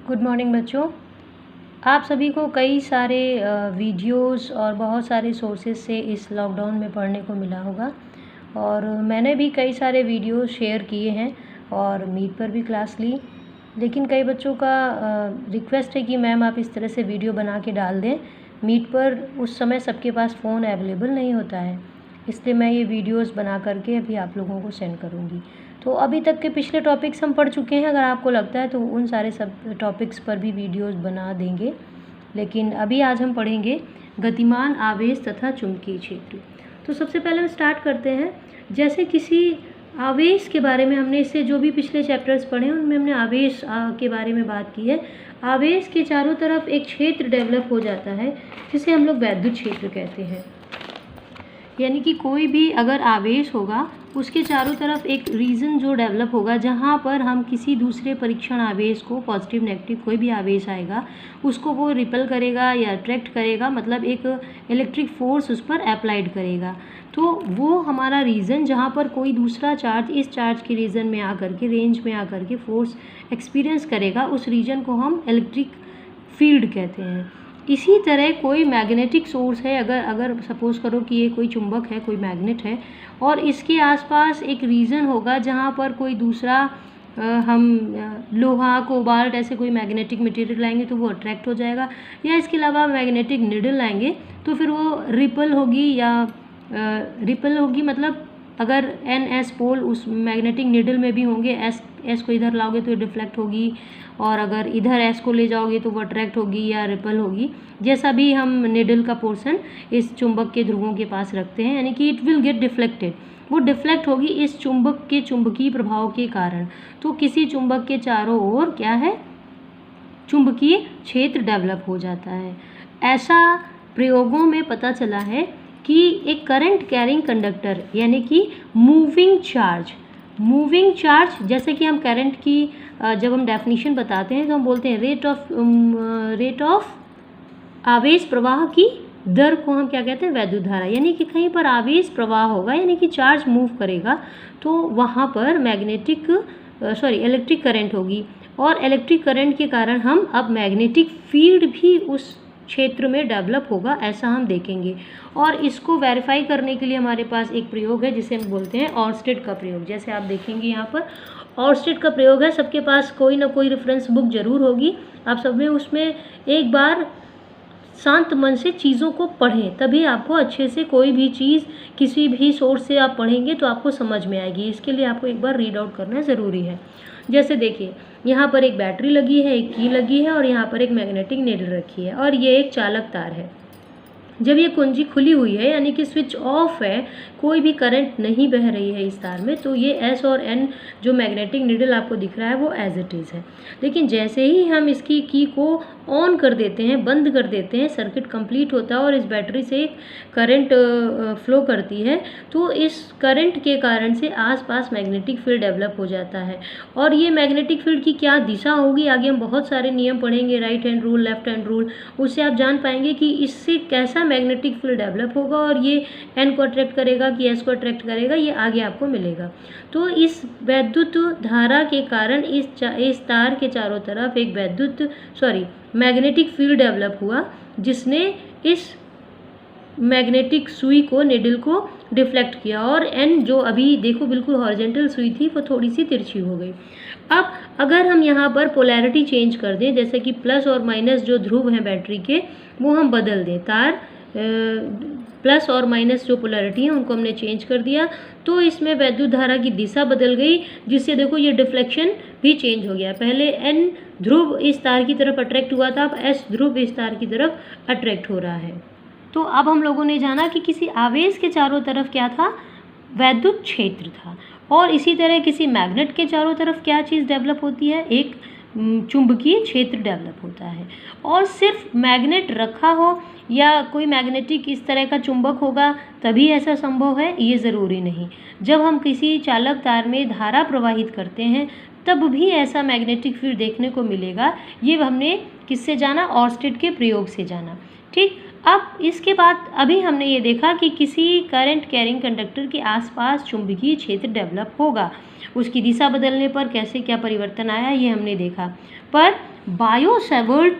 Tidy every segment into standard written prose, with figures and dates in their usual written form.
Good morning बच्चों। आप सभी को कई सारे वीडियोस और बहुत सारे सोर्सेज से इस लॉकडाउन में पढ़ने को मिला होगा और मैंने भी कई सारे वीडियोस शेयर किए हैं और मीट पर भी क्लास ली। लेकिन कई बच्चों का रिक्वेस्ट है कि मैम आप इस तरह से वीडियो बना के डाल दें। मीट पर उस समय सबके पास फ़ोन अवेलेबल नहीं होता है, इसलिए मैं ये वीडियोस बना करके अभी आप लोगों को सेंड करूँगी। तो अभी तक के पिछले टॉपिक्स हम पढ़ चुके हैं, अगर आपको लगता है तो उन सारे सब टॉपिक्स पर भी वीडियोस बना देंगे। लेकिन अभी आज हम पढ़ेंगे गतिमान आवेश तथा चुंबकीय क्षेत्र। तो सबसे पहले हम स्टार्ट करते हैं। जैसे किसी आवेश के बारे में हमने इससे जो भी पिछले चैप्टर्स पढ़े हैं उनमें हमने आवेश के बारे में बात की है। आवेश के चारों तरफ एक क्षेत्र डेवलप हो जाता है जिसे हम लोग वैद्युत क्षेत्र कहते हैं। यानी कि कोई भी अगर आवेश होगा उसके चारों तरफ एक रीजन जो डेवलप होगा जहाँ पर हम किसी दूसरे परीक्षण आवेश को, पॉजिटिव नेगेटिव कोई भी आवेश आएगा उसको वो रिपेल करेगा या अट्रैक्ट करेगा, मतलब एक इलेक्ट्रिक फोर्स उस पर अप्लाइड करेगा। तो वो हमारा रीजन जहाँ पर कोई दूसरा चार्ज इस चार्ज के रीजन में आकर के, रेंज में आकर के फोर्स एक्सपीरियंस करेगा, उस रीजन को हम इलेक्ट्रिक फील्ड कहते हैं। इसी तरह कोई मैग्नेटिक सोर्स है, अगर सपोज करो कि ये कोई चुंबक है, कोई मैग्नेट है और इसके आसपास एक रीजन होगा जहाँ पर कोई दूसरा हम लोहा, कोबाल्ट ऐसे कोई मैग्नेटिक मटेरियल लाएंगे तो वो अट्रैक्ट हो जाएगा, या इसके अलावा मैग्नेटिक निडल लाएंगे तो फिर वो रिपल होगी या रिपल होगी, मतलब अगर एन एस पोल उस मैग्नेटिक निडल में भी होंगे, एस को इधर लाओगे तो डिफ्लेक्ट होगी और अगर इधर एस को ले जाओगे तो वो अट्रैक्ट होगी या रिपल होगी। जैसा भी हम निडल का पोर्शन इस चुंबक के ध्रुवों के पास रखते हैं, यानी कि इट विल गेट डिफ्लेक्टेड, वो डिफ्लेक्ट होगी इस चुंबक के चुंबकीय प्रभाव के कारण। तो किसी चुंबक के चारों ओर क्या है, चुंबकीय क्षेत्र डेवलप हो जाता है। ऐसा प्रयोगों में पता चला है कि एक करंट कैरिंग कंडक्टर यानी कि मूविंग चार्ज, जैसे कि हम करंट की जब हम डेफिनेशन बताते हैं तो हम बोलते हैं रेट ऑफ आवेश प्रवाह की दर को हम क्या कहते हैं, वैद्युत धारा। यानी कि कहीं पर आवेश प्रवाह होगा यानी कि चार्ज मूव करेगा तो वहाँ पर इलेक्ट्रिक करंट होगी और इलेक्ट्रिक करंट के कारण हम अब मैग्नेटिक फील्ड भी उस क्षेत्र में डेवलप होगा, ऐसा हम देखेंगे। और इसको वेरीफाई करने के लिए हमारे पास एक प्रयोग है जिसे हम बोलते हैं ऑर्स्टेड का प्रयोग। जैसे आप देखेंगे यहाँ पर ऑर्स्टेड का प्रयोग है, सबके पास कोई ना कोई रेफरेंस बुक जरूर होगी। आप सब में उसमें एक बार शांत मन से चीज़ों को पढ़ें, तभी आपको अच्छे से कोई भी चीज़ किसी भी सोर्स से आप पढ़ेंगे तो आपको समझ में आएगी। इसके लिए आपको एक बार रीड आउट करना ज़रूरी है। जैसे देखिए, यहाँ पर एक बैटरी लगी है, एक की लगी है और यहाँ पर एक मैग्नेटिक नीडल रखी है और ये एक चालक तार है। जब ये कुंजी खुली हुई है यानी कि स्विच ऑफ है, कोई भी करंट नहीं बह रही है इस तार में, तो ये एस और एन जो मैग्नेटिक नीडल आपको दिख रहा है वो एज इट इज़ है। लेकिन जैसे ही हम इसकी की को ऑन कर देते हैं, बंद कर देते हैं, सर्किट कंप्लीट होता है और इस बैटरी से करंट फ्लो करती है, तो इस करंट के कारण से आसपास मैग्नेटिक फील्ड डेवलप हो जाता है। और ये मैग्नेटिक फील्ड की क्या दिशा होगी, आगे हम बहुत सारे नियम पढ़ेंगे, right hand rule, left hand rule, उससे आप जान पाएंगे कि इससे कैसा मैग्नेटिक फील्ड डेवलप होगा और ये एन को अट्रैक्ट करेगा कि एस को अट्रैक्ट करेगा, ये आगे आपको मिलेगा। तो इस वैद्युत धारा के कारण इस तार के चारों तरफ एक मैग्नेटिक फील्ड डेवलप हुआ जिसने इस मैग्नेटिक सुई को, निडल को डिफ्लेक्ट किया और एन जो अभी देखो बिल्कुल हॉरिजॉन्टल सुई थी वो थोड़ी सी तिरछी हो गई। अब अगर हम यहाँ पर पोलैरिटी चेंज कर दें, जैसे कि प्लस और माइनस जो ध्रुव हैं बैटरी के वो हम बदल दें, तार प्लस और माइनस जो पोलैरिटी है उनको हमने चेंज कर दिया, तो इसमें वैद्युत धारा की दिशा बदल गई, जिससे देखो ये डिफ्लेक्शन भी चेंज हो गया। पहले एन ध्रुव इस तार की तरफ अट्रैक्ट हुआ था, अब एस ध्रुव इस तार की तरफ अट्रैक्ट हो रहा है। तो अब हम लोगों ने जाना कि किसी आवेश के चारों तरफ क्या था, वैद्युत क्षेत्र था। और इसी तरह किसी मैग्नेट के चारों तरफ क्या चीज़ डेवलप होती है, एक चुंबकीय क्षेत्र डेवलप होता है। और सिर्फ मैग्नेट रखा हो या कोई मैग्नेटिक इस तरह का चुंबक होगा तभी ऐसा संभव है, ये ज़रूरी नहीं। जब हम किसी चालक तार में धारा प्रवाहित करते हैं तब भी ऐसा मैग्नेटिक फील्ड देखने को मिलेगा। ये हमने किससे जाना, ऑर्स्टेड के प्रयोग से जाना। ठीक, अब इसके बाद अभी हमने ये देखा कि किसी करंट कैरिंग कंडक्टर के आसपास चुंबकीय क्षेत्र डेवलप होगा, उसकी दिशा बदलने पर कैसे क्या परिवर्तन आया ये हमने देखा। पर बायो-सैवर्ट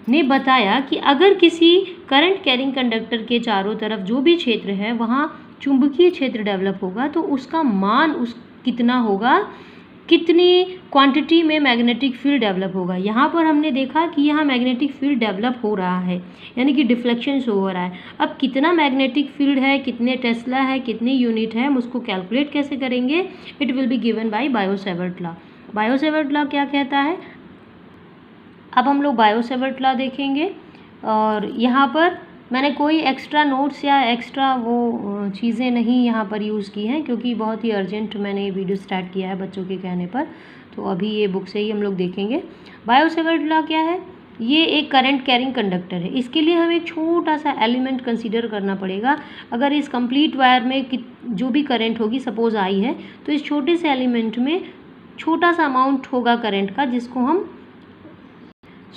ने बताया कि अगर किसी करंट कैरिंग कंडक्टर के चारों तरफ जो भी क्षेत्र है वहाँ चुंबकीय क्षेत्र डेवलप होगा तो उसका मान कितना होगा, कितनी क्वांटिटी में मैग्नेटिक फील्ड डेवलप होगा। यहाँ पर हमने देखा कि यहाँ मैग्नेटिक फील्ड डेवलप हो रहा है, यानी कि डिफ्लेक्शन शो हो रहा है। अब कितना मैग्नेटिक फील्ड है, कितने टेस्ला है, कितनी यूनिट है, हम उसको कैलकुलेट कैसे करेंगे? It will be given by bio-Savart law. Bio-Savart law क्या कहता है? अब हम लोग बायो-सैवर्ट लॉ देखेंगे और यहाँ पर मैंने कोई एक्स्ट्रा नोट्स या एक्स्ट्रा वो चीज़ें नहीं यहाँ पर यूज़ की हैं, क्योंकि बहुत ही अर्जेंट मैंने वीडियो स्टार्ट किया है बच्चों के कहने पर, तो अभी ये बुक से ही हम लोग देखेंगे। बायो-सैवर्ट लॉ क्या है? ये एक करंट कैरिंग कंडक्टर है। इसके लिए हमें एक छोटा सा एलिमेंट कंसीडर करना पड़ेगा। अगर इस कंप्लीट वायर में जो भी करंट होगी, सपोज आई है, तो इस छोटे से एलिमेंट में छोटा सा अमाउंट होगा करंट का, जिसको हम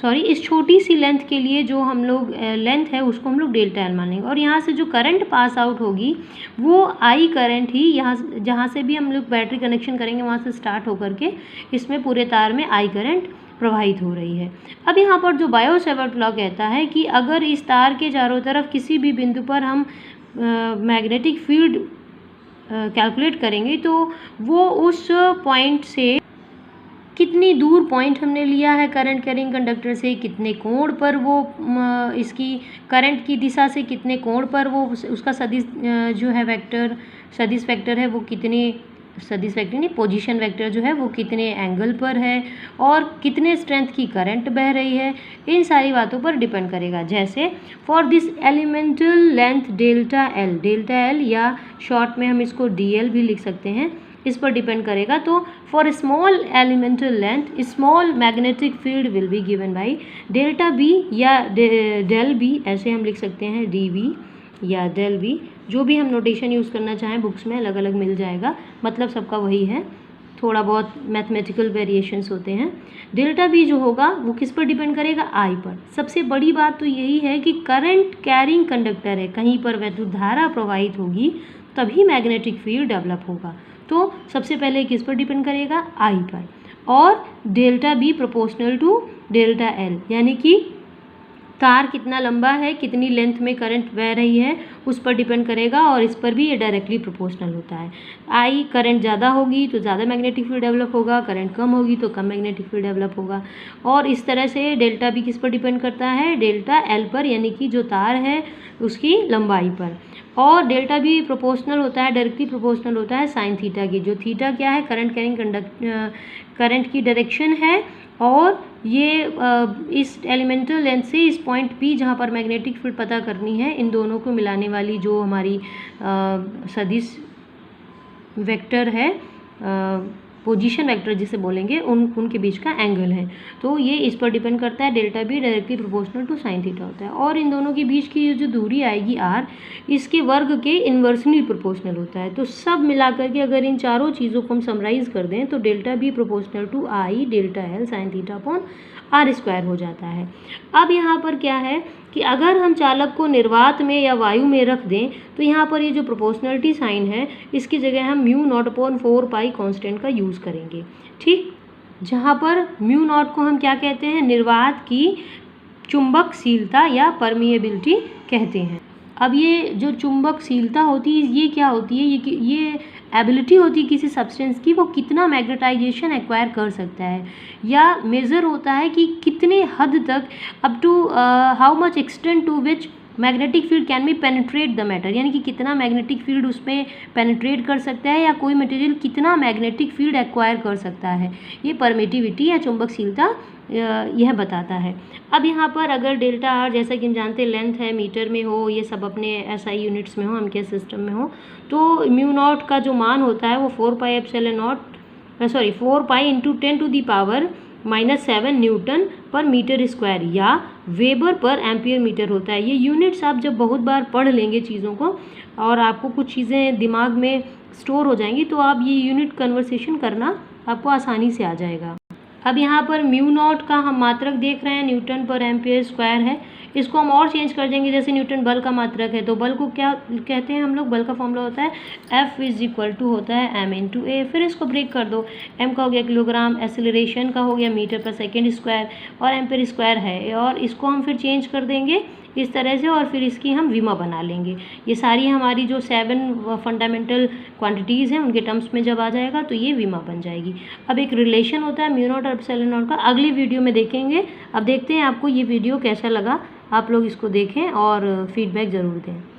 इस छोटी सी लेंथ के लिए जो हम लोग लेंथ है उसको हम लोग डेल्टा एल मानेंगे। और यहाँ से जो करंट पास आउट होगी वो आई करंट ही यहाँ जहाँ से भी हम लोग बैटरी कनेक्शन करेंगे वहाँ से स्टार्ट होकर के इसमें पूरे तार में आई करंट प्रवाहित हो रही है। अब यहाँ पर जो बायो-सैवर्ट लॉ कहता है कि अगर इस तार के चारों तरफ किसी भी बिंदु पर हम मैग्नेटिक फील्ड कैलकुलेट करेंगे तो वो उस पॉइंट से कितनी दूर पॉइंट हमने लिया है करंट कैरिंग कंडक्टर से, कितने कोण पर वो इसकी करंट की दिशा से कितने कोण पर वो उसका सदिश जो है वेक्टर, सदिश वेक्टर है वो कितने, सदिश वेक्टर नहीं पोजीशन वेक्टर जो है वो कितने एंगल पर है और कितने स्ट्रेंथ की करंट बह रही है, इन सारी बातों पर डिपेंड करेगा। जैसे for this elemental length delta L या शॉर्ट में हम इसको DL भी लिख सकते हैं, इस पर डिपेंड करेगा। तो for small elemental length small magnetic field will be given by delta B या डेल बी, ऐसे हम लिख सकते हैं DV या डेल बी, जो भी हम नोटेशन यूज़ करना चाहें बुक्स में अलग अलग मिल जाएगा, मतलब सबका वही है, थोड़ा बहुत मैथमेटिकल वेरिएशंस होते हैं। डेल्टा बी जो होगा वो किस पर डिपेंड करेगा? आई पर। सबसे बड़ी बात तो यही है कि करंट कैरिंग कंडक्टर है, कहीं पर वैद्युत धारा प्रवाहित होगी तभी मैग्नेटिक फील्ड डेवलप होगा। तो सबसे पहले किस पर डिपेंड करेगा? आई पर। और delta B proportional to delta L, यानी कि तार कितना लंबा है, कितनी लेंथ में करंट बह रही है उस पर डिपेंड करेगा, और इस पर भी ये डायरेक्टली प्रोपोर्शनल होता है। आई करंट ज़्यादा होगी तो ज़्यादा मैग्नेटिक फील्ड डेवलप होगा, करंट कम होगी तो कम मैग्नेटिक फील्ड डेवलप होगा। और इस तरह से डेल्टा बी किस पर डिपेंड करता है? डेल्टा एल पर, यानी कि जो तार है उसकी लंबाई पर। और डेल्टा बी प्रोपोर्शनल होता है, डायरेक्टली प्रोपोर्शनल होता है साइन थीटा की, जो थीटा क्या है? करंट कैरिंग करंट की डायरेक्शन है, और ये इस एलिमेंटल लेंथ से इस पॉइंट P जहाँ पर मैग्नेटिक फील्ड पता करनी है, इन दोनों को मिलाने वाली जो हमारी सदिश वेक्टर है, पोजीशन वेक्टर जिसे बोलेंगे, उनके बीच का एंगल है। तो ये इस पर डिपेंड करता है। Delta B directly proportional to sine theta होता है, और इन दोनों के बीच की जो दूरी आएगी r, इसके वर्ग के इन्वर्सली प्रोपोर्शनल होता है। तो सब मिलाकर के अगर इन चारों चीज़ों को हम समराइज़ कर दें तो delta B proportional to I delta L sine theta upon r square हो जाता है। अब यहाँ पर क्या है कि अगर हम चालक को निर्वात में या वायु में रख दें तो यहाँ पर ये जो प्रोपोर्शनलिटी साइन है इसकी जगह हम म्यू नॉट अपॉन 4 पाई कांस्टेंट का यूज़ करेंगे, ठीक। जहाँ पर म्यू नॉट को हम क्या कहते हैं? निर्वात की चुंबकशीलता या परमिएबिलिटी कहते हैं। अब ये जो चुंबकशीलता होती है ये क्या होती है? ये एबिलिटी होती है किसी सब्सटेंस की, वो कितना मैग्नेटाइजेशन एक्वायर कर सकता है, या मेज़र होता है कि कितने हद तक, up to how much extent to which magnetic field can be penetrate the matter, यानी कि कितना मैग्नेटिक फील्ड उसमें पेनिट्रेट कर सकता है, या कोई मटेरियल कितना मैग्नेटिक फील्ड एक्वायर कर सकता है। ये परमिटिविटी या चुंबकशीलता यह बताता है। अब यहाँ पर अगर डेल्टा आर, जैसा कि हम जानते हैं लेंथ है, मीटर में हो, ये सब अपने SI यूनिट्स में हो, हम क्या सिस्टम में हो, तो म्यू नॉट का जो मान होता है वो 4 pi epsilon naught 4 pi into 10 to the power -7 newton पर मीटर स्क्वायर या वेबर पर एम्पियर मीटर होता है। ये यूनिट्स आप जब बहुत बार पढ़ लेंगे चीज़ों को और आपको कुछ चीज़ें दिमाग में स्टोर हो जाएंगी तो आप ये यूनिट कन्वर्सेशन करना आपको आसानी से आ जाएगा। अब यहाँ पर म्यू नॉट का हम मात्रक देख रहे हैं, न्यूटन पर एम्पियर स्क्वायर है। इसको हम और चेंज कर देंगे, जैसे न्यूटन बल का मात्रक है तो बल को क्या कहते हैं हम लोग, बल का फॉर्मूला होता है F इज इक्वल टू होता है m इंटू ए। फिर इसको ब्रेक कर दो, m का हो गया किलोग्राम, एक्सेलरेशन का हो गया मीटर पर सेकेंड स्क्वायर और एम्पियर स्क्वायर है, और इसको हम फिर चेंज कर देंगे इस तरह से और फिर इसकी हम विमा बना लेंगे। ये सारी हमारी जो 7 फंडामेंटल क्वांटिटीज़ हैं उनके टर्म्स में जब आ जाएगा तो ये विमा बन जाएगी। अब एक रिलेशन होता है म्यू नॉट और एप्सिलॉन नॉट का, अगली वीडियो में देखेंगे। अब देखते हैं आपको ये वीडियो कैसा लगा, आप लोग इसको देखें और फीडबैक ज़रूर दें।